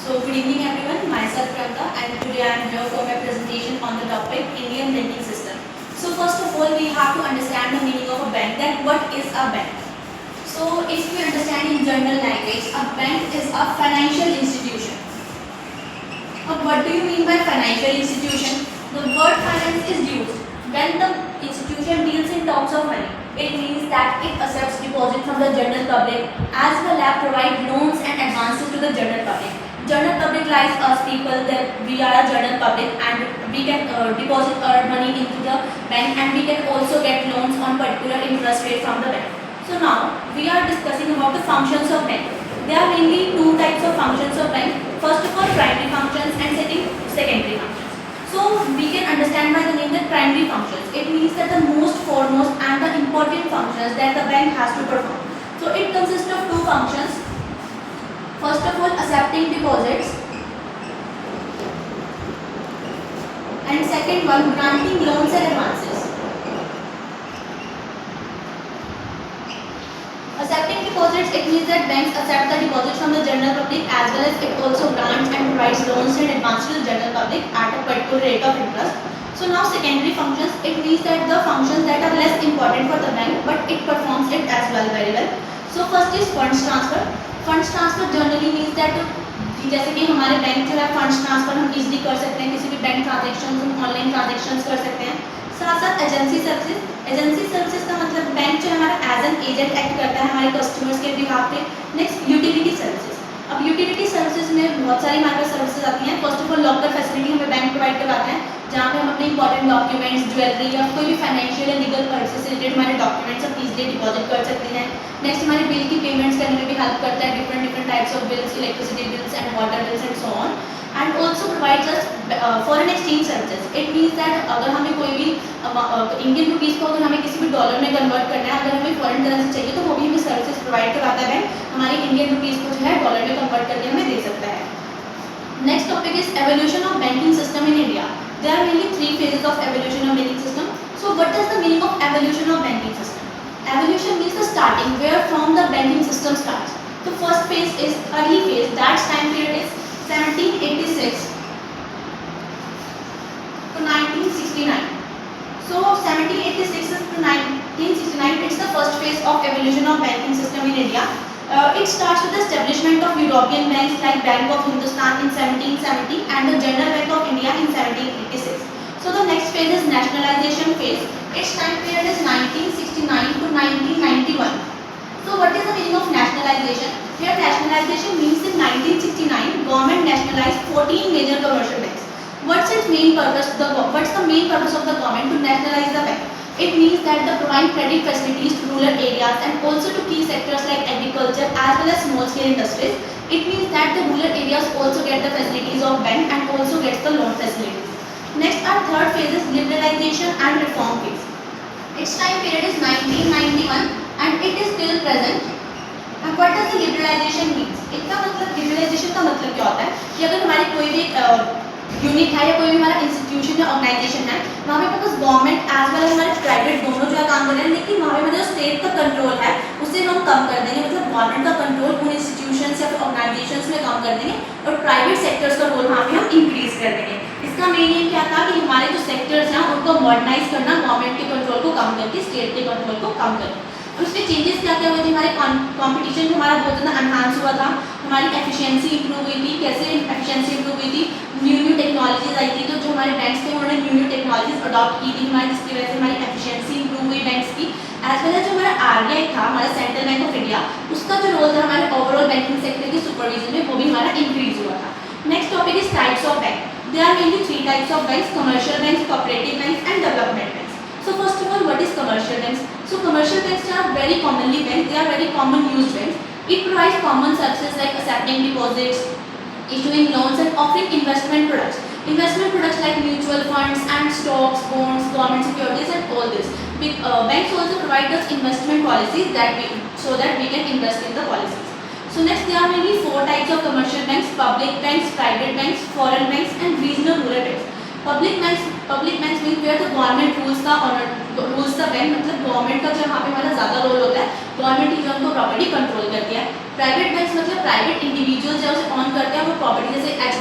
So good evening everyone, myself Priyanka and today I am here for my presentation on the topic Indian banking system. So first of all we have to understand the meaning of a bank, that what is a bank. So if we understand in general language, a bank is a financial institution. What do you mean by financial institution? The word finance is used when the institution deals in terms of money. It means that it accepts deposit from the general public as well as provide loans and advances to the general public. General public lies us people that we are a general public and we can deposit our money into the bank and we can also get loans on particular interest rate from the bank. So now we are discussing about the functions of bank. There are mainly two types of functions of bank. First of all, primary functions and secondary functions. So we can understand by the name that primary functions. It means that the most foremost and the important functions that the bank has to perform. So it consists of two functions. First of all, accepting deposits, and second one, granting loans and advances. Accepting deposits, it means that banks accept the deposits from the general public as well as it also grants and provides loans and advances to the general public at a particular rate of interest. So now secondary functions, it means that the functions that are less important for the bank but it performs it as well very well. So first is funds transfer. Funds transfer generally means that जैसे कि हमारे bank जो है funds transfer हम easily कर सकते हैं, किसी भी बैंक ट्रांजेक्शन हम ऑनलाइन ट्रांजेक्शन कर सकते हैं. साथ साथ एजेंसी सर्विसेज का मतलब बैंक जो हमारा एज एन एजेंट एक्ट करता है हमारे कस्टमर्स के बिहाफ पे. Next utility services. अब यूटिलिटी सर्विसेज में बहुत सारी हमारे पास सर्विसेज आती हैं. First of all locker facility हमें बैंक प्रोवाइड करवाते हैं जहाँ पे हम अपने इंपॉर्टेंट डॉक्यूमेंट्स, ज्वेलरी या कोई भी फाइनेंशियल या लीगल पर्पस से रिलेटेड हमारे डॉक्यूमेंट्स हम इजीली डिपॉजिट कर सकते हैं. नेक्स्ट हमारे बिल की पेमेंट्स करने में भी हेल्प करता है, different types of bills, electricity bills and water bills and so on. And also provides us foreign exchange services. It means that अगर हमें कोई भी इंडियन रुपीज़ को अगर हमें किसी भी डॉलर में कन्वर्ट करना है, अगर हमें फॉरेन करेंसी चाहिए तो वो भी हमें सर्विसेज प्रोवाइड करवाता है बैंक. हमारी इंडियन रुपीज़ को जो है डॉलर में कन्वर्ट करके हमें दे सकता है. Next topic is evolution of banking system in India. There are mainly three phases of evolution of banking system. So what is the meaning of evolution of banking system? Evolution means the starting, where from the banking system starts. The first phase is early phase. That time period is 1786 to 1969. So 1786 to 1969, it's the first phase of evolution of banking system in India. It starts with the establishment of European banks like Bank of Hindustan in 1770 and the General Bank of India in 1786. So the next phase is nationalization phase. Its time period is 1969 to 1991. So what is the meaning of nationalization? Here nationalization means in 1969 government nationalized 14 major commercial banks. What's its main purpose? What's the main purpose of the government to nationalize the bank? It means that they provide credit facilities to rural areas and also to key sectors like agriculture as well as small scale industries. It means that the rural areas also get the facilities of bank and also gets the loan facilities. Next, our third phase is liberalization and reform phase. Its time period is 1991 and it is still present. And what does the liberalization means? इसका मतलब liberalization का मतलब क्या होता है कि अगर हमारी कोई भी यूनिट है या कोई भी हमारा इंस्टीट्यूशन या ऑर्गेनाइजेशन है, वहाँ पे बस गवर्नमेंट एज वेल एज हमारे प्राइवेट दोनों जो है काम कर रहे हैं, लेकिन वहाँ पे जो स्टेट का कंट्रोल है उसे हम कम कर देंगे. मतलब गवर्नमेंट का कंट्रोल उन इंस्टीट्यूशन या फिर ऑर्गेनाइजेशन में कम कर देंगे और प्राइवेट सेक्टर्स का रोल वहाँ पे हम इंक्रीज कर देंगे. इसका मेन एम क्या था कि हमारे जो सेक्टर्स हैं उनको मॉडर्नाइज करना, गवर्नमेंट के कंट्रोल को कम करके स्टेट के कंट्रोल को कम करना. उसमें चेंजेस क्या क्या हुए थे? हमारे कंपटीशन हमारा बहुत ज़्यादा एनहांस हुआ था, हमारी एफिशिएंसी इंप्रूव हुई थी. कैसे एफिशिएंसी इंप्रूव हुई थी? न्यू टेक्नोलॉजीज आई थी, तो जो हमारे बैंक्स थे उन्होंने न्यू टेक्नोलॉजीज अडॉप्ट की थी हमारी, जिसकी वजह से हमारी एफिशिएंसी इंप्रूव हुई बैंक्स की. एज वेल एज जो हमारा आरबीआई था, हमारा सेंट्रल बैंक ऑफ इंडिया, उसका जो रोल था हमारे ओवरऑल बैंकिंग सेक्टर की सुपरविजन में, वो भी हमारा इंक्रीज हुआ था. Next topic is types of bank. There are mainly three types of banks: commercial banks, cooperative banks and development banks. So first of all, what is commercial banks? So commercial banks are very commonly banks. They are very common used banks. It provides common services like accepting deposits, issuing loans and offering investment products. Investment products like mutual funds and stocks, bonds, government securities and all this. Banks also provide us investment policies so that we can invest in the policies. So next, there are mainly four types of commercial banks: public banks, private banks, foreign banks and regional rural banks. Public banks means where the government rules the bank. मतलब government का जो यहाँ पे हमारा ज़्यादा role होता है, government ही जो उनको प्रॉपर्टी कंट्रोल करती है. प्राइवेट बैंक्स मतलब प्राइवेट इंडिविजुअल्स जो उसे ऑन करते हैं, वो property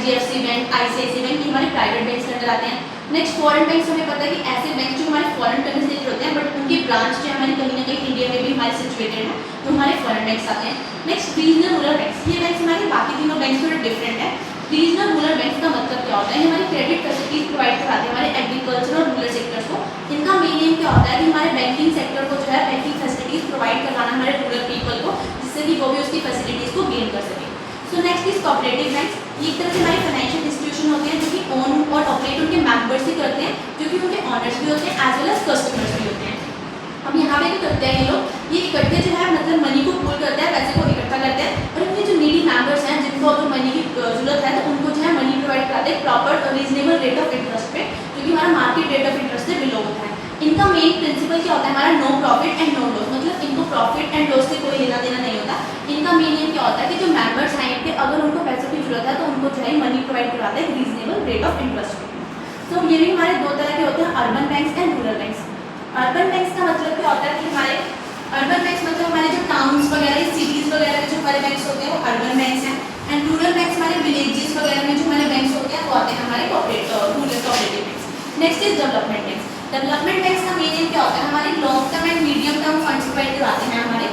HDFC bank, ICICI bank, ये हमारे प्राइवेट बैंक्स के अंदर आते हैं। नेक्स्ट फॉरेन बैंक्स, हमें पता है कि ऐसे बैंक जो हमारे फॉरेन कंट्रीज रिलेटेड होते हैं बट उनके ब्रांच जो हमारी कहीं ना कहीं इंडिया में भी हमारे सिचुएटेड है, तो हमारे फॉरेन बैंक्स आते हैं। नेक्स्ट रीजनल रूरल बैंक्स, ये बैंक्स हमारे बाकी तीनों बैंक्स थोड़े डिफरेंट है। रीजनल रूरल बैंक्स का मतलब क्या होता है, ये हमारी क्रेडिट फैसिलिटीज प्रोवाइड कराते हैं हमारे एग्रीकल्चर और रूरल सेक्टर्स को। इनका मेन एम क्या होता है कि हमारे बैंकिंग सेक्टर को जो है बैंकिंग फैसिलिटीज प्रोवाइड करवाना हमारे रूरल पीपल को, जिससे कि वो भी उसकी फैसिलिटीज को गेन कर सके। So next is cooperative banks, ये एक तरह से हमारे फाइनेंशियल इंस्टीट्यूशन होते हैं जो कि ओन और ऑपरेट उनके मेंबर्स ही करते हैं, जो कि उनके ऑनर्स भी होते हैं एज वेल एज कस्टमर्स भी होते हैं। हम यहाँ पे क्या करते हैं, ये लोग ये इकट्ठे जो है मतलब मनी को पूल करते हैं, पैसे को इकट्ठा करते हैं और अपने जो नीडी मेंबर्स हैं जिनको अगर मनी की जरूरत है तो उनको जो है मनी प्रोवाइड कराते हैं प्रॉपर और रीजनेबल रेट ऑफ इंटरेस्ट पे, जो कि हमारा मार्केट रेट ऑफ इंटरेस्ट से बिलो होता है। इनका मेन प्रिंसिपल क्या होता है, हमारा no profit and no loss, मतलब इनको प्रॉफिट एंड लॉस से कोई लेना देना नहीं होता। इनका मेन एम क्या होता है कि जो मेंबर्स हैं इनके अगर उनको पैसों की जरूरत है तो उनको जो है मनी प्रोवाइड कराते हैं रीजनेबल रेट ऑफ इंटरेस्ट पे। तो ये भी हमारे दो तरह के होते हैं, urban banks and rural banks. Urban banks का मतलब क्या होता है कि हमारे अर्बन बैंक्स मतलब हमारे जो टाउन्स वगैरह सिटीज़ वगैरह में जो हमारे बैंक्स होते हैं वो अर्बन बैंक्स हैं, एंड रूरल बैंक्स हमारे विलेजेस वगैरह में जो हमारे बैंक्स होते हैं वो आते हैं हमारे rural cooperative banks. Next is development banks. Development banks का मेन एम क्या होता है, हमारे long term and medium term funds provide कराते हैं हमारे,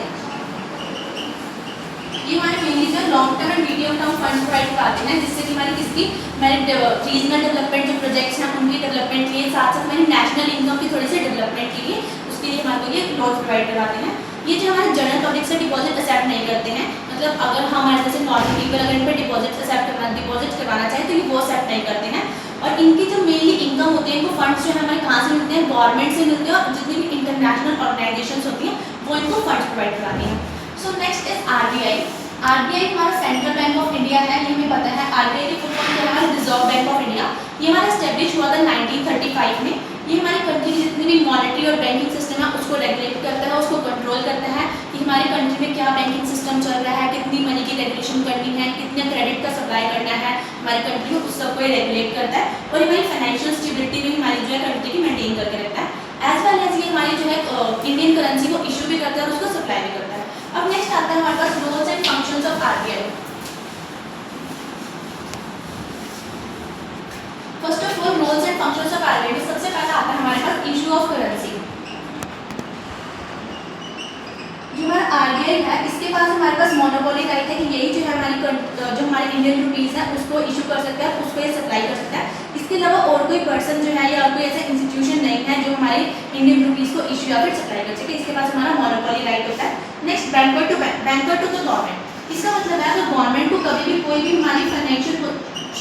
ये हमारे मेनली जो long term and medium term funds provide कराते हैं, जिससे कि हमारी किसकी हमारे रीजनल डेवलपमेंट जो प्रोजेक्ट्स हैं उनकी डेवलपमेंट के लिए, साथ साथ हमारी नेशनल इनकम की थोड़ी सी डेवलपमेंट के लिए, उसके लिए हमारे को ये लोन प्रोवाइड कराते हैं। ये जो हमारे जनरल पब्लिक से डिपॉजिट एक्सेप्ट नहीं करते हैं, मतलब अगर हमारे जैसे नॉर्मल पीपल अगर इन पर डिपॉजिट करवाना चाहें तो ये वो एक्सेप्ट नहीं करते हैं। और इनकी जो मेनली इनकम होती है, इनको फंड्स जो है हमारे कहाँ से मिलते हैं, गवर्नमेंट से मिलते हैं, और जितनी भी इंटरनेशनल ऑर्गेनाइजेशंस होती हैं वो इनको फंड्स प्रोवाइड कराती हैं। So next is RBI। RBI हमारा सेंट्रल बैंक ऑफ इंडिया है, ये हमें पता है। RBI की फुल फॉर्म क्या है, हमारा रिजर्व बैंक ऑफ इंडिया। ये हमारा एस्टेब्लिश हुआ था 1935 में। ये हमारी कंट्री की जितनी भी मॉनेटरी और बैंकिंग सिस्टम है उसको रेगुलेट करता है, उसको कंट्रोल करता है कि हमारी कंट्री में क्या बैंकिंग सिस्टम चल रहा है, कितनी मनी की रेगुलेशन करनी है, कितने क्रेडिट का सप्लाई करना है हमारी कंट्री को, उस सबको ये रेगुलेट करता है। और ये हमारी फाइनेंशियल स्टेबिलिटी भी हमारी जो है कंट्री की मेंटेन करके रखता है। एज वेल एज ये हमारी जो है इंडियन करेंसी को इशू भी करता है और उसको सप्लाई भी करता है। अब नेक्स्ट आता है हमारे पास roles and functions of RBI। First of all roles and functions of RBI में सबसे पहला आता है हमारे पास इशू ऑफ करेंसी। जो हमारा RBI है इसके पास हमारे पास मोनोपोली राइट है कि यही जो है जो हमारे इंडियन रुपीस है उसको इशू कर सकता है, उसको ये सप्लाई कर सकता है। इसके अलावा और कोई पर्सन जो है या कोई ऐसा इंस्टीट्यूशन नहीं है जो हमारे इंडियन रुपीस को इशू या फिर सप्लाई कर सके, इसके पास हमारा मोनोपोली राइट होता है। Next banker to the government. इसका मतलब है अगर गवर्नमेंट को कभी भी कोई भी हमारी फाइनेंशियल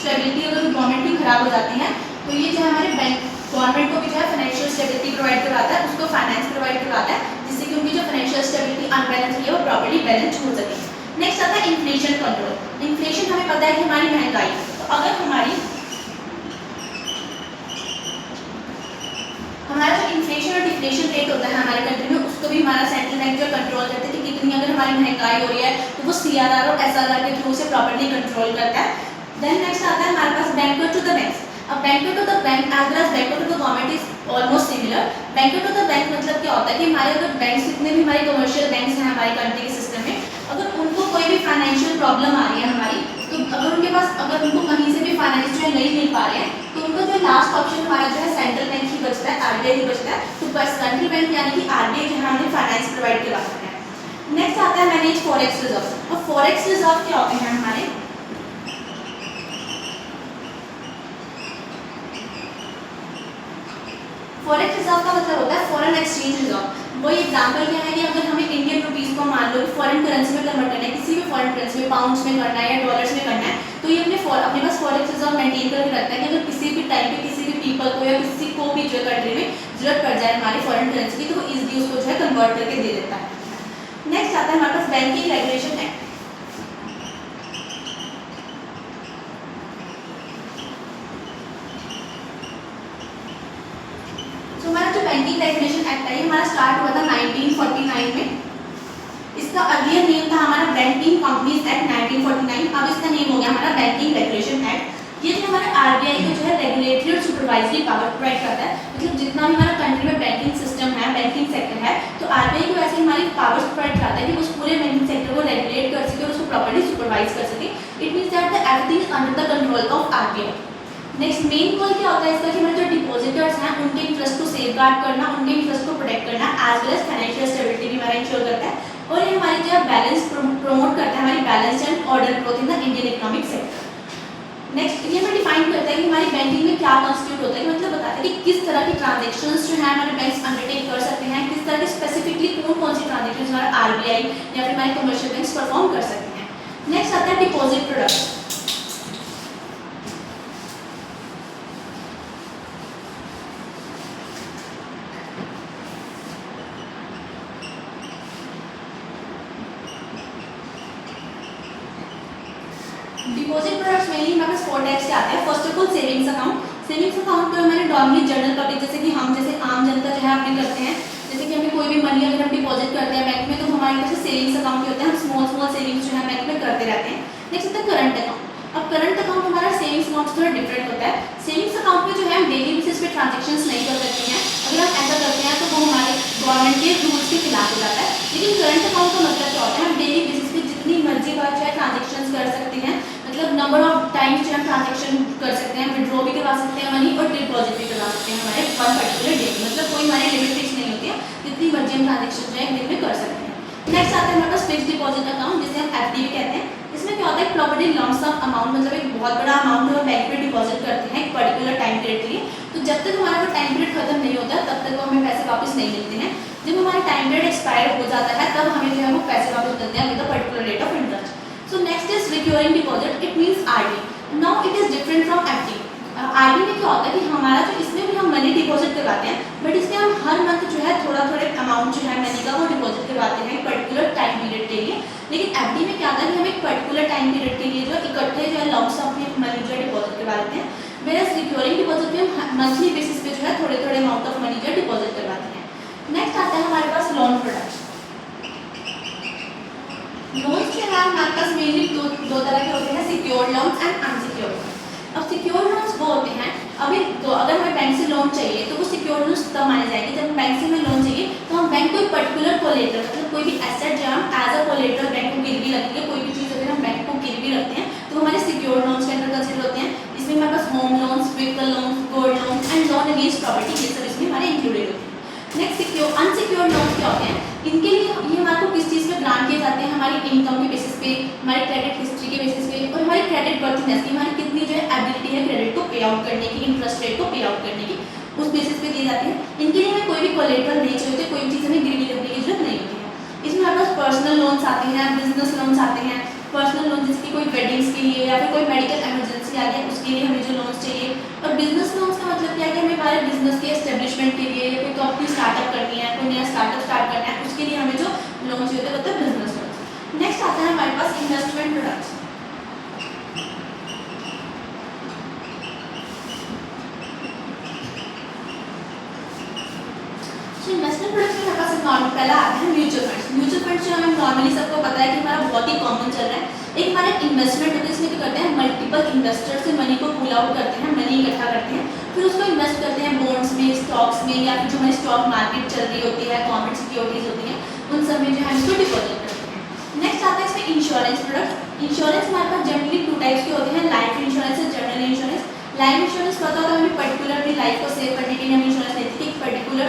स्टेबिलिटी अगर गवर्नमेंट की खराब हो जाती है तो ये जो है हमारे बैंक गवर्नमेंट को भी जो है फाइनेंशियल स्टेबिलिटी प्रोवाइड करवाता है, उसको फाइनेंस प्रोवाइड करवाता है, जिससे कि उनकी जो फाइनेंशियल स्टेबिलिटी अनबैलेंस है वो प्रॉपर्ली बैलेंस हो सके। नेक्स्ट आता है इन्फ्लेशन कंट्रोल। इन्फ्लेशन हमें पता है कि हमारी महंगाई, तो अगर हमारा जो इन्फ्लेशन और डिफ्लेशन रेट होता है हमारे कंट्री में, उसको भी हमारा सेंट्रल बैंक जो कंट्रोल करते हैं कि कितनी अगर हमारी महंगाई हो रही है तो वो CRR और SRR के थ्रू से प्रॉपर्ली कंट्रोल करता है। देन नेक्स्ट आता है हमारे पास बैंकर टू द बैंक्स। अब banker to the bank as well as banker to the government is almost similar. Banker to the bank मतलब क्या होता है कि हमारे अगर बैंक्स जितने भी हमारे कमर्शियल बैंक्स हैं हमारी कंट्री के सिस्टम में, अगर उनको कोई भी फाइनेंशियल प्रॉब्लम आ रही है हमारी, तो अगर उनके पास अगर उनको कहीं से भी फाइनेंस जो है नहीं मिल पा रहे हैं तो उनका जो लास्ट ऑप्शन हमारा जो है सेंट्रल बैंक ही बचता है, RBI ही बचता है। तो बस सेंट्रल बैंक यानी कि RBI जो है हमें फाइनेंस प्रोवाइड करवा सकता है। नेक्स्ट आता है मैनेज फॉरेक्स रिजर्व। अब फॉरेक्स रिजर्व क्या होते हैं हमारे, फॉरेक्स रिजर्व का मतलब होता है फॉरेन एक्सचेंज रिजर्व। वही एग्जांपल क्या है कि अगर हमें इंडियन रुपीस को मान लो फॉरेन करेंसी में कन्वर्ट करना है, किसी भी फॉरेन करेंसी में, पाउंड्स में करना है या डॉलर्स में करना है, तो ये अपने पास फॉरेक्स रिजर्व मेंटेन करके रखता है कि अगर किसी भी टाइम पे किसी भी पीपल को या किसी को भी जो कंट्री में जरूरत पड़ जाए हमारी फॉरेन करेंसी की, तो वो इजीली उसको जो है कन्वर्ट करके दे देता है। नेक्स्ट आता है हमारे पास बैंकिंग रेगुलेशन एक्ट। हमारा जो बैंकिंग रेगुलेशन एक्ट है हमारा स्टार्ट हुआ था 1949 में। इसका अर्लियर नेम था हमारा बैंकिंग कंपनीज एक्ट 1949। अब इसका नेम हो गया हमारा बैंकिंग रेगुलेशन एक्ट। ये जो हमारा RBI को जो है रेगुलेटरी और सुपरवाइजरी पावर प्रोवाइड करता है, मतलब जितना भी हमारा कंट्री में बैंकिंग सिस्टम है, बैंकिंग सेक्टर है, तो आरबीआई को वैसे हमारी पावर्स प्रोवाइड कराता है कि उस पूरे बैंकिंग सेक्टर को रेगुलेट कर सके और उसको प्रॉपर्ली सुपरवाइज कर सके। It means that the everything is under the control of RBI. Next main goal क्या होता है इसका कि हमारे जो डिपॉजिटर्स हैं उनके इंटरेस्ट को सेफगार्ड करना, उनके इंटरेस्ट को प्रोटेक्ट करना, as well as financial stability भी हमारा इंश्योर करता है। और ये हमारी जो बैलेंस प्रमोट करता है, हमारी balance and order growth in the Indian economic sector. Next ये हमें डिफाइन करता है कि हमारी बैंकिंग में क्या कॉन्स्टिट्यूट होता है, मतलब बताता है कि किस तरह की ट्रांजेक्शन्स जो है हमारे बैंक्स अंडरटेक कर सकते हैं, किस तरह के स्पेसिफिकली कौन सी ट्रांजेक्शन हमारा आरबीआई या फिर हमारे कमर्शियल बैंक्स परफॉर्म कर सकते हैं। नेक्स्ट आता है deposit product. Deposit products mainly हमारे पास 4 टाइप्स के आते हैं। First of all savings account. Savings account तो हमारे नॉर्मली जनरल पब्लिक जैसे कि हम जैसे आम जनता जो है अपने करते हैं, जैसे कि हमें कोई भी मनी अगर हम डिपॉजिट करते हैं बैंक में तो हमारे पास सेविंग्स अकाउंट होते हैं, हम स्मॉल सेविंग्स जो है बैंक में करते रहते हैं। नेक्स्ट होता है करंट अकाउंट। अब करंट अकाउंट हमारा सेविंग्स अकाउंट से थोड़ा डिफरेंट होता है। सेविंग्स अकाउंट में जो है हम डेली बेसिस पे ट्रांजेक्शन्स नहीं कर सकते हैं, अगर हम ऐसा करते हैं तो वो हमारे गवर्नमेंट के रूल्स के खिलाफ हो जाता है। लेकिन करंट अकाउंट का मतलब क्या होता है, हम डेली बेसिस पे जितनी मर्जी बार जो है ट्रांजेक्शन्स कर सकते हैं, मतलब नंबर ऑफ टाइम्स जो हम ट्रांजेक्शन कर सकते हैं, विड्रॉ भी करवा सकते हैं मनी और डिपॉजिट भी करवा सकते हैं हमारे वन पर्टिकुलर डे में, मतलब कोई हमारी लिमिट फिक्स नहीं होती है, जितनी मर्जी हम ट्रांजेक्शन जो है एक दिन में कर सकते हैं। नेक्स्ट आता है हमारे पास फिक्स्ड डिपॉजिट अकाउंट, जिसे हम एफडी भी कहते हैं। इसमें क्या होता है, प्रॉपर्टी लंप सम अमाउंट, मतलब एक बहुत बड़ा अमाउंट हम बैंक में डिपॉजिट करते हैं एक पर्टिकुलर टाइम पीरियड के लिए। तो जब तक हमारा वो टाइम पीरियड खत्म नहीं होता तब तक वो हमें पैसे वापस नहीं मिलते हैं। जब हमारा टाइम पीरियड एक्सपायर हो जाता है तब हमें जो है वो पैसे वापस मिलते हैं with the particular rate of interest. So next is recurring deposit. It means RD. Now it is different from FD. RD में क्या होता है कि हमारा जो इसमें भी हम मनी डिपॉजिट करवाते हैं, बट इसमें हम हर मंथ जो है थोड़ा अमाउंट जो है मनी का वो डिपॉजिट करवाते हैं एक पर्टिकुलर टाइम पीरियड के लिए। लेकिन FD में क्या होता है कि हम एक पर्टिकुलर टाइम पीरियड के लिए जो इकट्ठे जो है लंप सम में मनी जो है डिपॉजिट करवा लेते हैं। वेयरएज रिकरिंग डिपॉजिट में हम मंथली बेसिस पे जो है थोड़े अमाउंट ऑफ मनी जो है डिपॉजिट करवाते हैं। नेक्स्ट आता है हमारे पास लोन प्रोडक्ट। लोन्स जो है हमारे पास मेनली दो तरह के होते हैं, सिक्योर्ड लोन्स एंड अनसिक्योर्ड। अब सिक्योर्ड लोन्स वो होते हैं, अभी तो अगर हमें बैंक से लोन चाहिए तो वो सिक्योर्ड लोन्स तब माने जाएंगे जब बैंक से हमें लोन चाहिए तो हम बैंक को एक पर्टिकुलर कोलेटरल, मतलब कोई भी एसेट जो हम एज अ कोलेटरल बैंक को गिरवी रखेंगे, कोई भी चीज़ अगर हम बैंक को गिरवी रखते हैं तो हमारे सिक्योर्ड लोन्स के अंदर कंसिडर होते हैं। इसमें हमारे पास home loans, vehicle loans, gold loans and loan against property, ये सब इसमें हमारे इंक्लूडेड होते हैं। नेक्स्ट अनसिक्योर्ड लोन्स क्या होते हैं, इनके लिए ये हमारे को किस चीज़ में ग्रांट किए जाते हैं, हमारी इनकम के बेसिस पे, हमारी क्रेडिट हिस्ट्री के बेसिस पे और हमारी क्रेडिट वर्थनेस की, हमारी कितनी जो है एबिलिटी है क्रेडिट को पे आउट करने की, इंटरेस्ट रेट को पे आउट करने की, उस बेसिस पे दिए जाते हैं। इनके लिए हमें कोई भी कोलेटरल नहीं चाहिए होते, कोई भी चीज़ हमें गिरवी रखने की जरूरत नहीं होती है। इसमें हमारे पास पर्सनल लोन्स आते हैं, बिजनेस लोन्स आते हैं। पर्सनल लोन जैसे कि कोई वेडिंग्स के लिए या फिर कोई मेडिकल इमरजेंसी आ गया उसके लिए हमें जो लोन्स चाहिए। और बिजनेस लोन्स का मतलब क्या है कि हमें हमारे बिजनेस के एस्टेब्लिशमेंट के लिए या कोई कंपनी स्टार्टअप करनी है, कोई नया स्टार्टअप स्टार्ट करना है, उसके लिए हमें जो लोन चाहिए होता है मतलब बिजनेस लोन। नेक्स्ट आता है हमारे पास इन्वेस्टमेंट प्रोडक्ट्स। इन्वेस्टमेंट प्रोडक्ट्स में हमारे पास नॉर्मल पहला आता है म्यूचुअल फंड्स। म्यूचुअल फंड्स जो हमें नॉर्मली सबको पता है कि हमारा बहुत ही कॉमन चल रहा है। एक हमारा इन्वेस्टमेंट होता है, इसमें क्या करते हैं, मल्टीपल इन्वेस्टर से मनी को पुल आउट करते हैं, मनी इकट्ठा करते हैं, फिर उसको इन्वेस्ट करते हैं बॉन्ड्स में, स्टॉक्स में या फिर जो हमारी स्टॉक मार्केट चल रही होती है, गवर्नमेंट सिक्योरिटीज होती हैं, उन सब में जो है इसको डिपॉजिट करते हैं। नेक्स्ट आता है इसमें इंश्योरेंस प्रोडक्ट। इंश्योरेंस हमारे पास जनरली 2 टाइप्स के होते हैं, लाइफ इंश्योरेंस और जनरल इंश्योरेंस। लाइफ इंश्योरेंस पता होता है हमें पर्टिकुलर अपनी लाइफ को सेव करने के लिए हम इंश्योरेंस लेते हैं। एक पर्टिकुलर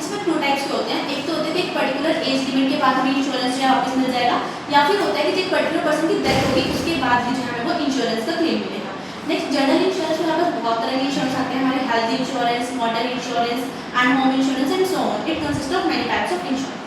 इसमें 2 टाइप्स के होते हैं, एक तो होते हैं कि एक पर्टिकुलर एज लिमिट के बाद हमें इंश्योरेंस जो है वापस मिल जाएगा, या फिर होता है कि एक पर्टिकुलर पर्सन की डेथ होगी उसके बाद भी जो है हमें वो इंश्योरेंस का क्लेम मिलेगा। नेक्स्ट जनरल इंश्योरेंस में हमारे पास बहुत तरह के इंश्योरेंस आते हैं, हमारे health insurance, motor insurance and home insurance and so on. It consist of many types of insurance.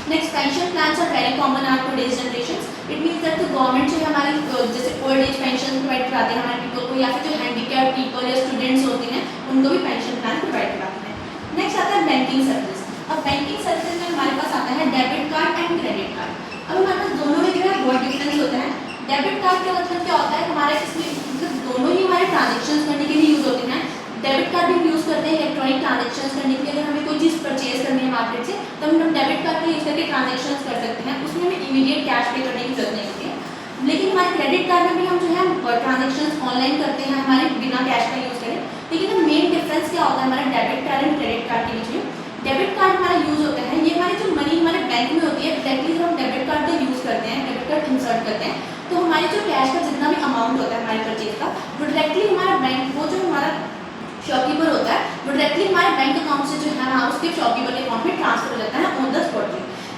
Next pension plans are very common are today's generation. It means that the government जो है हमारी जैसे old age pension provide कराते हैं हमारे people को, या फिर जो हैंडीकैप पीपल या स्टूडेंट्स होते हैं उनको भी पेंशन प्लान प्रोवाइड कराते हैं। नेक्स्ट आता है बैंकिंग सर्विस। अब बैंकिंग सर्विस में हमारे पास आता है debit card and credit card. अब हमारे पास दोनों में जो है बहुत डिफरेंस होता है। डेबिट कार्ड का मतलब क्या होता है, हमारे इसमें मतलब दोनों ही हमारे ट्रांजेक्शन करने के लिए यूज़ होते हैं। डेबिट कार्ड भी यूज़ करते हैं इलेक्ट्रॉनिक ट्रांजेक्शन करने के लिए, अगर हमें कोई चीज़ परचेज करनी है मार्केट से तो हम डेबिट कार्ड का यूज़ करके ट्रांजेक्शन कर सकते हैं, उसमें हमें इमीडिएट कैश पे करने की जरूरत नहीं होती है। लेकिन हमारे क्रेडिट कार्ड में भी हम जो है ट्रांजेक्शन ऑनलाइन करते हैं हमारे बिना कैश का यूज़ करें। लेकिन मेन डिफरेंस क्या होता है हमारा debit card and credit card के बीच में, डेबिट कार्ड हमारा यूज़ होता है, ये हमारी जो मनी डेबिट कार्ड का यूज़ करते हैं, डेबिट कार्ड इंसर्ट करते हैं, तो हमारे जो कैश का जितना भी अमाउंट होता है हमारे परचेज का, वो डायरेक्टली हमारा बैंक, वो जो हमारा शॉपकीपर होता है, वो डायरेक्टली हमारे बैंक अकाउंट से जो है ना उसके शॉपकीपर के अकाउंट में ट्रांसफर हो जाता है ऑन द स्पॉट।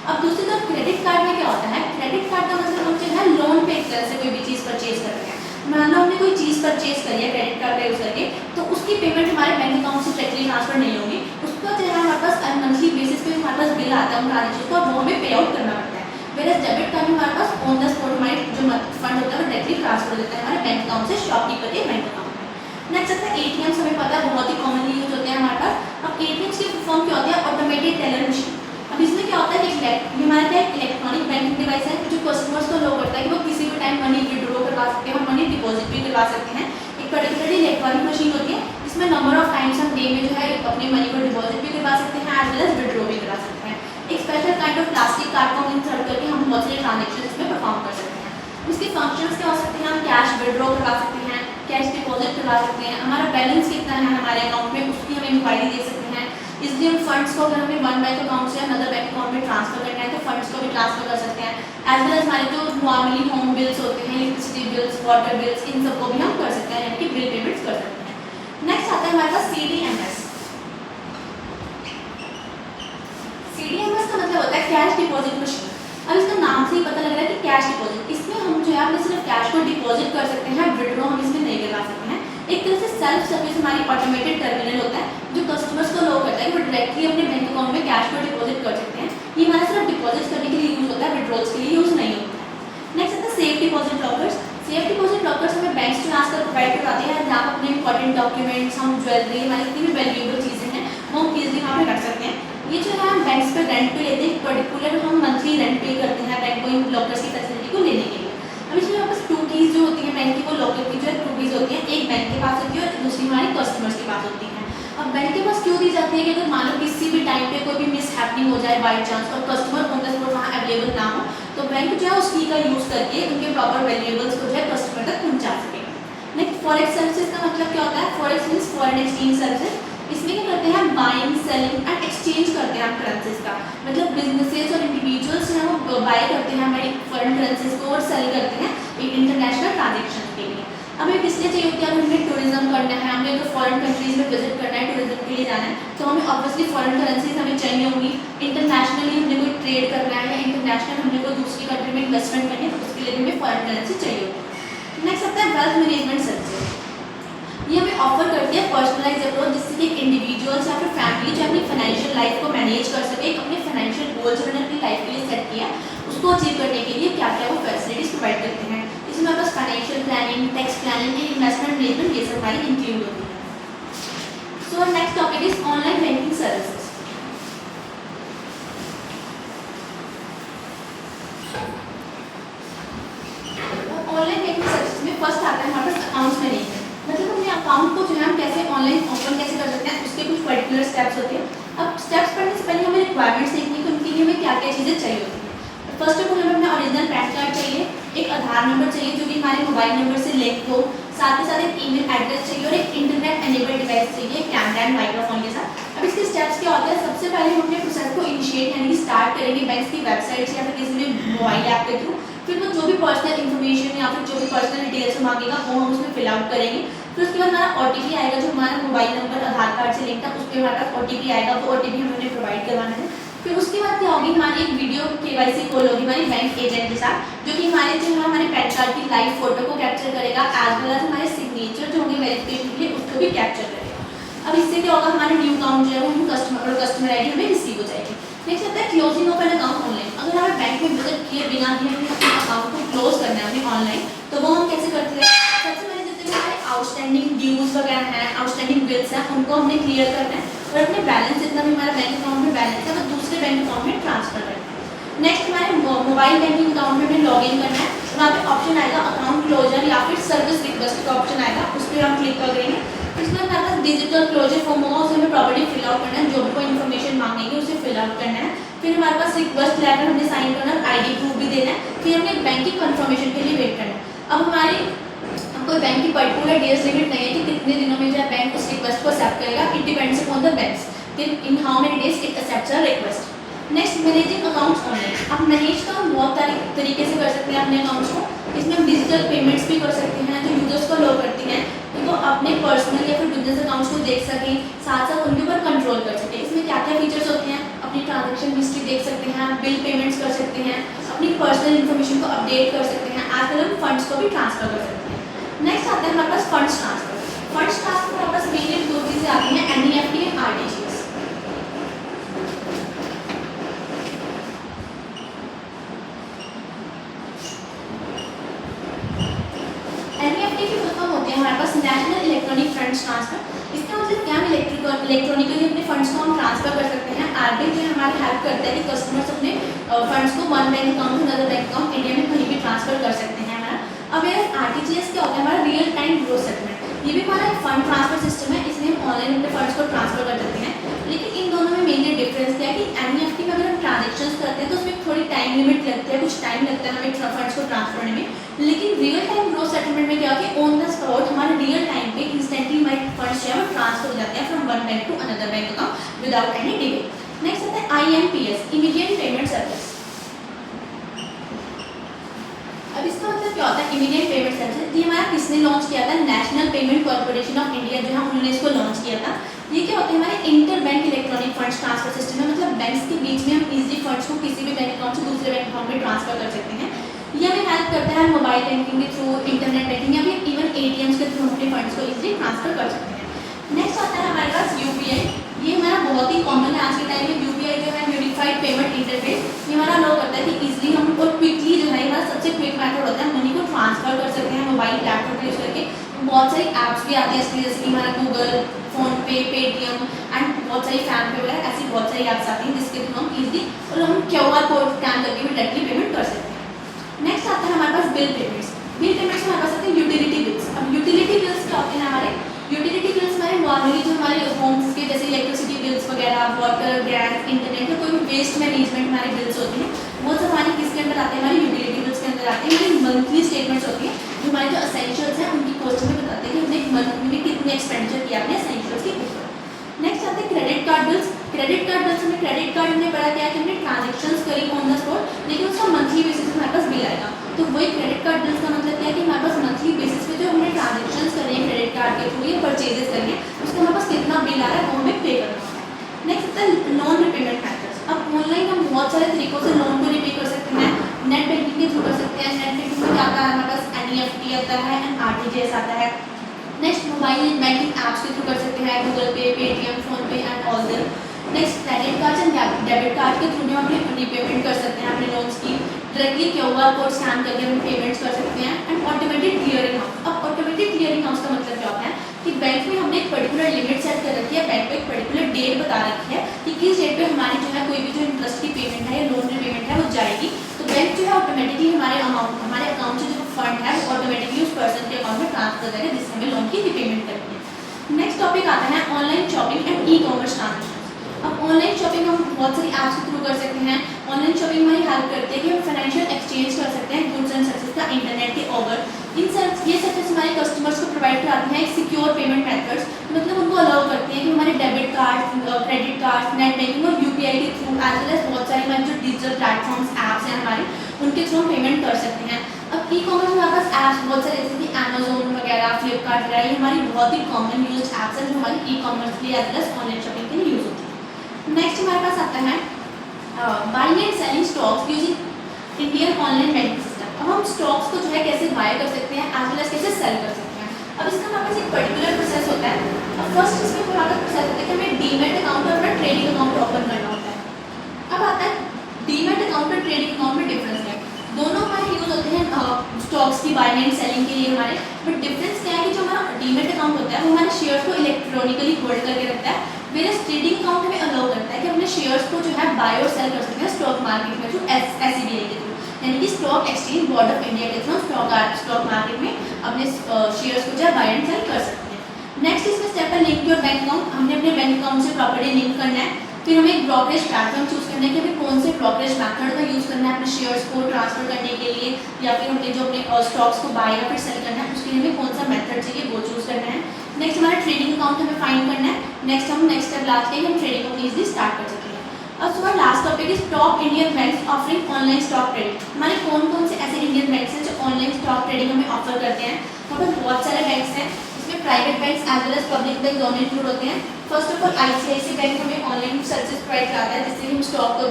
अब दूसरी तरफ क्रेडिट कार्ड में क्या होता है, क्रेडिट कार्ड का मतलब हम जो है लोन पे एक तरह से कोई भी चीज़ परचेज करते हैं। मान लो हमने कोई चीज़ परचेज करी है क्रेडिट कार्ड का यूज़ करके, तो उसकी पेमेंट हमारे बैंक अकाउंट से डायरेक्टली ट्रांसफर नहीं होगी, उसका जो है हमारे पास मंथली बेसिस पे हमारे पास बिल आता है उन सारी चीज़ का, वो हमें पे आउट करना पड़ता है। वेयर डेबिट कार्ड में हमारे पास ऑन द स्पॉट हमारे जो फंड होता है वो डायरेक्टली ट्रांसफर हो जाता है हमारे बैंक अकाउंट से शॉपकीपर के बैंक अकाउंट में। नेक्स्ट आता है ATMs, हमें पता है बहुत ही कॉमनली यूज होते हैं हमारे पास। अब ATMs की फॉर्म क्या होती है, ऑटोमेटेड टेलर मशीन। अब इसमें क्या होता है कि हमारा क्या इलेक्ट्रॉनिक बैंकिंग डिवाइस है जो कस्टमर्स को लो करता है कि वो किसी भी टाइम मनी विड्रॉ करवा सकते हैं और मनी डिपॉजिट भी करवा सकते हैं। एक पर्टिकुलरली इलेक्ट्रॉनिक मशीन होती है जिसमें नंबर ऑफ टाइम्स हम डे में जो है अपने मनी को डिपॉजिट भी करवा सकते हैं एज वेल एज विड्रॉ भी करवा सकते हैं। एक special kind of plastic card को इंसर्ट करके हम बहुत सारे ट्रांजेक्शन इसमें परफॉर्म कर सकते हैं। उसके फंक्शंस क्या हो सकते हैं, हम कैश विड्रॉ करवा सकते हैं, कैश डिपॉजिट करवा सकते हैं, हमारा बैलेंस कितना है हमारे अकाउंट में उसकी हम इंक्वायरी दे सकते हैं। इसलिए हम फंड्स को अगर हमें वन बैंक अकाउंट से अनदर बैंक अकाउंट में ट्रांसफर करना है तो फंड्स को भी ट्रांसफर कर सकते हैं। एज वेल एज हमारे जो नॉर्मली होम बिल्स होते हैं, इलेक्ट्रिसिटी बिल्स, वाटर बिल्स, इन सबको भी हम कर सकते हैं, यानी कि बिल पेमेंट्स कर सकते हैं। नेक्स्ट आता है हमारे पास CDMS। CDMS का मतलब होता है कैश डिपॉजिट मशीन। अब इसका नाम से ही पता लग रहा है कि कैश डिपॉजिट, इसमें हम जो है अपने सिर्फ कैश को डिपॉजिट कर सकते हैं, विड्रॉ हम इसमें नहीं करवा सकते हैं। एक तरह से सेल्फ सर्विस हमारी ऑटोमेटेड टर्मिनल होता है जो कस्टमर्स को लो करता है, वो डायरेक्टली अपने बैंक अकाउंट में कैश को डिपॉजिट कर सकते हैं। ये हमारा सिर्फ डिपॉजिट करने के लिए यूज़ होता है, विड्रॉल्स के लिए यूज़ नहीं होता है। नेक्स्ट आता है safe deposit lockers. Safe deposit lockers हमें बैंक्स जो आजकल प्रोवाइड करवाते हैं जहाँ अपने इंपॉर्टेंट डॉक्यूमेंट्स, हम ज्वेलरी, हमारी जितनी भी वैल्यूएबल चीज़ें हैं वो हम ईजिली वहाँ पे रख सकते हैं। ये जो है हम बैंक्स पे रेंट पे लेते हैं, पर्टिकुलर हम मंथली रेंट पे करते हैं बैंक को इन लॉकर्स की फैसिलिटी को लेने के लिए। अब इसमें हमारे पास 2 कीज़ जो होती हैं बैंक की, वो लॉकर की जो है 2 कीज़ होती हैं, एक बैंक के पास होती है और दूसरी हमारे कस्टमर्स के पास होती है। अब बैंक के पास क्यों दी जाती है कि अगर मान लो किसी भी टाइम पे कोई भी मिस हैपनिंग हो जाए बाई चांस और कस्टमर ऑन द स्पॉट वहाँ अवेलेबल ना हो, तो बैंक जो है उस की का यूज़ करके उनके प्रॉपर वैल्यूएबल्स को जो है कस्टमर तक पहुँचा सके। नेक्स्ट फॉरेक्स सर्विसेज का मतलब क्या होता है, forex means foreign exchange services. इसमें क्या करते हैं, बाइंग, सेलिंग एंड एक्सचेंज करते हैं हम करेंसीज का, मतलब बिजनेसेस और इंडिविजुअल्स हैं वो बाय करते हैं हमारी फॉरेन करेंसीज को और सेल करते हैं इंटरनेशनल ट्रांजेक्शन के लिए। हमें किसलिए चाहिए होती है, अगर हमें टूरिज्म करना है, हमें अगर फॉरेन कंट्रीज में विजिट करना है, टूरिज्म के लिए जाना है, तो हमें ऑब्वियसली फॉरेन करेंसीज हमें चाहिए होंगी। इंटरनेशनली हमने कोई ट्रेड करना है या इंटरनेशनल हमने कोई दूसरी कंट्री में इन्वेस्टमेंट करनी है तो उसके लिए भी हमें फॉरेन करेंसी चाहिए होगी। नेक्स्ट आता है वेल्थ मैनेजमेंट सर्विसेज। ये हमें ऑफर करती है पर्सनलाइज अप्रोच, जिससे कि एक इंडिविजुअल्स या फिर फैमिली जो अपनी फाइनेंशियल लाइफ को मैनेज कर सके, अपने फाइनेंशियल गोल्स उन्होंने अपनी लाइफ के लिए सेट किया उसको अचीव करने के लिए क्या क्या वो फैसिलिटीज प्रोवाइड करते हैं। इसमें हमारे पास financial planning, tax planning and investment management ये सब हमारी इंक्लूड होती है। So next topic is online banking services. Online banking services में फर्स्ट आता है हमारे पास अकाउंट्स मैनेजमेंट, मतलब अपने अकाउंट को जो है हम कैसे ऑनलाइन ओपन कैसे कर सकते हैं, उसके कुछ पर्टिकुलर स्टेप्स होते हैं। अब स्टेप्स पढ़ने से पहले हमें रिक्वायरमेंट्स देखनी कि उनके लिए हमें क्या क्या चीज़ें चाहिए होती हैं। फर्स्ट ऑफ ऑल हमें अपना ओरिजिनल पैन कार्ड चाहिए, एक आधार नंबर चाहिए जो कि हमारे मोबाइल नंबर से लिंक हो, साथ ही साथ एक ईमेल एड्रेस चाहिए और एक इंटरनेट एनेबल्ड डिवाइस चाहिए कैमरा एंड माइक्रोफोन के साथ। अब इसके स्टेप्स क्या होते हैं, सबसे पहले हम अपने प्रोसेस को इनिशिएट यानी कि स्टार्ट करेंगे बैंक की वेबसाइट से या फिर किसी भी मोबाइल ऐप के थ्रू। फिर वो जो भी पर्सनल इन्फॉर्मेशन या फिर जो भी पर्सनल डिटेल्स मांगेगा वो हम उसमें फिल आउट करेंगे। फिर उसके बाद हमारा OTP आएगा जो हमारा मोबाइल नंबर आधार कार्ड से लिंक था, उस पर हमारे पास OTP आएगा, वो OTP हमें उन्हें प्रोवाइड करवाना है। फिर उसके बाद क्या होगी, हमारी एक वीडियो KYC कॉल होगी हमारी बैंक एजेंट के साथ, जो कि हमारे जो है हमारे पैन कार्ड की लाइव फोटो को कैप्चर करेगा एज वेल एज हमारे सिग्नेचर जो होंगे वेरिफिकेशन के लिए उसको भी कैप्चर करेगा। अब इससे क्या होगा, हमारा न्यू अकाउंट जो है वो हम कस्टमर ID हमें रिसीव हो जाएगी। नेक्स्ट आता है closing of an account online. अगर हमें बैंक में विजिट किए बिना भी हमें अपने अकाउंट को क्लोज करना है हमें ऑनलाइन, तो वो हम कैसे करते हैं, सबसे पहले जितने हमारे आउटस्टैंडिंग ड्यूज वगैरह हैं, आउटस्टैंडिंग बिल्स हैं, उनको हमने क्लियर करना है और अपने बैलेंस जितना भी हमारा बैंक अकाउंट में बैलेंस है वो दूसरे बैंक अकाउंट में ट्रांसफर करना है। नेक्स्ट हमारे मोबाइल बैंकिंग अकाउंट में हमें लॉग इन करना है, वहाँ पे ऑप्शन आएगा अकाउंट क्लोजर या फिर सर्विस रिक्वेस्ट का ऑप्शन आएगा, उस पर हम क्लिक करेंगे। इसमें हमारे पास डिजिटल क्लोजर फॉर्म होगा, उसे हमें प्रॉपर्टी फिल आउट करना है, जो भी कोई इन्फॉर्मेशन मांगेंगे उसे फिल आउट करना है। फिर हमारे पास रिक्वेस्ट लेटर हमने साइन करना है, ID प्रूफ भी देना है, फिर हमने बैंकिंग कंफर्मेशन के लिए वेट करना है। अब हमारी कोई बैंक की पर्टिकुलर डेज लिमिट नहीं है कि कितने दिनों में जो है बैंक उस रिक्वेस्ट को एक्सेप्ट करेगा, it depends upon the banks फिर in how many days it accepts a request. Next managing accounts online. आप मैनेज तो हम बहुत तरीके से कर सकते हैं अपने अकाउंट्स को। इसमें हम डिजिटल पेमेंट्स भी कर सकते हैं जो यूजर्स को अलाउ करती हैं कि वो अपने पर्सनल या फिर बिजनेस अकाउंट्स को देख सकें, साथ साथ उनके ऊपर कंट्रोल कर सकें। इसमें क्या क्या फीचर्स होते हैं, अपनी ट्रांजेक्शन हिस्ट्री देख सकते हैं, बिल पेमेंट्स कर सकते हैं, अपनी पर्सनल इन्फॉर्मेशन को अपडेट कर सकते हैं, आज कल हम फंड्स को भी ट्रांसफर कर सकते हैं। नेक्स्ट आता है हमारे पास फंड्स ट्रांसफर। फंड्स ट्रांसफर हमारे पास मेनली दो चीज़ें आती हैं, NEFT एंड RTGS। NEFT की फुल फॉर्म होती है हमारे पास नेशनल इलेक्ट्रॉनिक फंड्स ट्रांसफर। इसका मतलब क्या है, इलेक्ट्रॉनिकली अपने फंड्स को हम ट्रांसफर कर सकते हैं। RBI जो हमारी हेल्प करता है कि कस्टमर्स अपने फंड्स को one bank account to other bank account India में कहीं भी ट्रांसफर कर सकते हैं हमारा। अब ये RTGS क्या होता है, हमारा रियल टाइम ग्रोथ सेटलमेंट। ये भी हमारा एक फंड ट्रांसफर सिस्टम है, इसमें हम ऑनलाइन अपने फंड्स को ट्रांसफर कर सकते हैं। लेकिन इन दोनों में मेनली डिफरेंस क्या है कि NEFT में अगर हम ट्रांजेक्शन्स करते हैं तो उसमें थोड़ी टाइम लिमिट लगती है, कुछ टाइम लगता है हमें फंड्स को ट्रांसफर करने में। लेकिन रियल टाइम ग्रोथ सेटलमेंट में क्या है कि ऑन द स्पॉट हमारे रियल टाइम पे इंस्टेंटली हमारे फंड्स जो है वो ट्रांसफर हो जाते हैं from one bank to another bank account without any delay. Next आता है IMPS, इमीडिएट पेमेंट सर्विस। अब इसका मतलब क्या होता है, इमीडिएट पेमेंट सर्विस। ये हमारा किसने लॉन्च किया था, national payment corporation of India जो है उन्होंने इसको लॉन्च किया था। ये क्या होता है, हमारे inter bank electronic funds transfer system है। मतलब बैंक्स के बीच में हम इजीली फंड्स को किसी भी बैंक अकाउंट से दूसरे बैंक अकाउंट में ट्रांसफर कर सकते हैं। ये हमें हेल्प करता है मोबाइल बैंकिंग के थ्रू, इंटरनेट बैंकिंग या फिर इवन ATMs के थ्रू अपने फंड्स को इजीली ट्रांसफर कर सकते हैं। नेक्स्ट आता है हमारे पास UPI। ये हमारा बहुत ही कॉमन है आज के टाइम में। UPI जो है यूनिफाइड पेमेंट इंटरफेस, ये हमारा अलाउ करता है कि इजीली हम और क्विकली जो है हमारा सबसे क्विक मेथड होता है मनी को ट्रांसफर कर सकते हैं मोबाइल प्लेटफॉर्म यूज करके। बहुत सारी ऐप्स भी आती है इसके, जैसे कि हमारा गूगल, फ़ोनपे, पेटीएम एंड बहुत सारी FAMPay वगैरह, ऐसी बहुत सारी ऐप्स आती हैं जिसके थ्रू हम इजीली और हम QR कोड स्कैन करके भी डायरेक्टली पेमेंट कर सकते हैं। नेक्स्ट आता है हमारे पास बिल पेमेंट्स। बिल पेमेंट्स हमारे पास आते हैं यूटिलिटी बिल्स। अब यूटिलिटी बिल्स क्या होते हैं, हमारे यूटिलिटी बिल्स हमारे नॉर्मली जो हमारे होम्स के जैसे इलेक्ट्रिसिटी बिल्स वगैरह, वाटर, गैस, इंटरनेट या कोई भी वेस्ट मैनेजमेंट हमारे बिल्स होते हैं, वो सब हमारे किसके अंदर आते हैं, हमारी यूटिलिटी बिल्स के अंदर आते हैं। हमारी मंथली स्टेटमेंट्स होती है जो हमारे जो असेंशियल्स हैं उनकी कॉस्ट में बताते हैं कि हमने एक मंथ में कितने एक्सपेंडिचर किया अपने असेंशियल्स के ऊपर। नेक्स्ट आते हैं credit card bills. Credit card bills में क्रेडिट कार्ड हमने पढ़ा क्या कि हमने ट्रांजेक्शन्स करी ऑन द स्पॉट, लेकिन उसका मंथली बेसिस पे हमारे पास बिल आएगा। तो वही क्रेडिट कार्ड बिल्स का मतलब क्या है कि हमारे पास मंथली बेसिस पे जो हमने ट्रांजेक्शन्स करें क्रेडिट कार्ड के थ्रू या परचेजेस करेंगे उसका हमारे पास कितना बिल आ रहा है वो हमें पे करना होता है। नेक्स्ट आता है लोन रिपेमेंट मेथड्स। अब ऑनलाइन हम बहुत सारे तरीकों से लोन को रिपे कर सकते हैं। नेट बैंकिंग के थ्रू कर सकते हैं। नेट बैंकिंग में क्या आता है, हमारे पास NEFT आता है एंड RTGS आता है। नेक्स्ट मोबाइल बैंकिंग ऐप्स के थ्रू कर सकते हैं, Google Pay, Paytm, PhonePe and all there. Next credit card and debit card के थ्रू भी हम अपने रिपेमेंट कर सकते हैं अपने लोन्स की। डायरेक्टली QR कोड स्कैन करके हम पेमेंट्स कर सकते हैं। And automated clearing house. अब ऑटोमेटेड क्लियरिंग हाउस का मतलब क्या होता है कि बैंक में हमने एक पर्टिकुलर लिमिट सेट कर रखी है, बैंक को एक पर्टिकुलर डेट बता रखी है कि किस डेट पे हमारी जो है कोई भी जो इंटरेस्ट की पेमेंट है या लोन की पेमेंट है वो जाएगी। तो बैंक जो है ऑटोमेटिकली हमारे अकाउंट से जो फंड है वो ऑटोमेटिकली उस पर्सन के अकाउंट में ट्रांसफर करेगा जिससे हमें लोन की रिपेमेंट करनी है। नेक्स्ट टॉपिक आता है online shopping and e-commerce transaction. अब ऑनलाइन शॉपिंग हम बहुत सारी ऐप्स के थ्रू कर सकते हैं। ऑनलाइन शॉपिंग हमारी हेल्प करती है कि हम फाइनेंशियल एक्सचेंज कर सकते हैं गुड्स एंड सर्विसेज का इंटरनेट के ओवर। ये सर्विस हमारे कस्टमर्स को प्रोवाइड कराती हैं एक सिक्योर पेमेंट मेथड्स, मतलब उनको अलाउ करती हैं कि हमारे debit card, credit card, net banking और UPI के थ्रू एज वेल एज बहुत सारी हमारे जो डिजिटल प्लेटफॉर्म्स ऐप्स हैं हमारे उनके थ्रू हम पेमेंट कर सकते हैं। अब E-कॉमर्स में हमारे पास ऐप्स बहुत सारे जैसे कि Amazon वगैरह, फ्लिपकार्ट वगैरह, ये हमारी बहुत ही कॉमन यूज ऐप्स हैं जो हमारी E-कॉमर्स के लिए as well as online shopping के लिए यूज होती है। नेक्स्ट हमारे पास आता है buying and selling stocks using Indian online banking system. अब हम स्टॉक्स को जो है कैसे बाय कर सकते हैं एज वेल एज कैसे सेल कर सकते हैं। अब इसका हमारे पास एक पर्टिकुलर प्रोसेस होता है। अब फर्स्ट इसमें हमारा प्रोसेस होता है कि हमें डीमैट अकाउंट और अपना ट्रेडिंग अकाउंट ओपन करना होता है। अब आता है डीमैट अकाउंट और ट्रेडिंग अकाउंट में डिफरेंस है। दोनों हमारे यूज होते हैं स्टॉक्स की बाइंग एंड सेलिंग के लिए हमारे, बट डिफरेंस क्या है कि जो हमारा डीमैट अकाउंट होता है वो हमारे शेयर्स को इलेक्ट्रॉनिकली होल्ड करके रखता है, वेयर ट्रेडिंग अकाउंट हमें अलाउ करता है कि अपने शेयर्स को जो है बाय और सेल कर सकते हैं स्टॉक मार्केट में थ्रू SEBI के थ्रू, यानी कि stock exchange board of India के थ्रू स्टॉक मार्केट में अपने शेयर्स को जो है बाय एंड सेल कर सकते हैं। नेक्स्ट इसमें स्टेप है लिंक योर बैंक अकाउंट। हमने अपने बैंक अकाउंट से प्रॉपर्टी लिंक करना है। फिर हमें एक ब्रोकरेज प्लेटफॉर्म चूज करना है कि हमें कौन से ब्रोकरेज मेथड का यूज़ करना है अपने शेयर्स को ट्रांसफर करने के लिए, या फिर हमने जो अपने स्टॉक्स को बाय या फिर सेल करना है उसके लिए हमें कौन सा मेथड चाहिए वो चूज़ करना है। नेक्स्ट हमारा ट्रेडिंग अकाउंट हमें फाइंड करना है। नेक्स्ट स्टेप लास्ट के हम ट्रेडिंग को ईजिली स्टार्ट कर सकते हैं। सो our last topic is top Indian banks offering online stock trading. हमारे कौन कौन से ऐसे इंडियन बैंक्स हैं जो ऑनलाइन स्टॉक ट्रेडिंग हमें ऑफर करते हैं? वहाँ पर बहुत सारे बैंक्स हैं, इसमें private banks as well as public bank दोनों इंक्लूड होते हैं. First of all ICICI bank हमें ऑनलाइन सर्विसेज प्रोवाइड कराता है, जिससे हम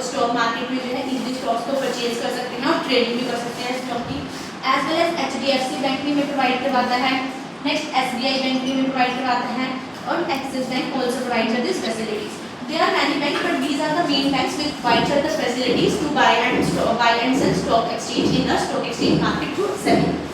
स्टॉक मार्केट में जो है इजीली स्टॉक्स को परचेज कर सकते हैं और ट्रेडिंग भी कर सकते हैं स्टॉक की. As well as HDFC bank भी हमें प्रोवाइड करवाता है. नेक्स्ट SBI बैंक भी हमें प्रोवाइड करवाता है और axis bank also provides this facilities. There are many banks, but these are the main banks which provide the facilities to buy and sell stock exchange in the stock exchange market through SEBI.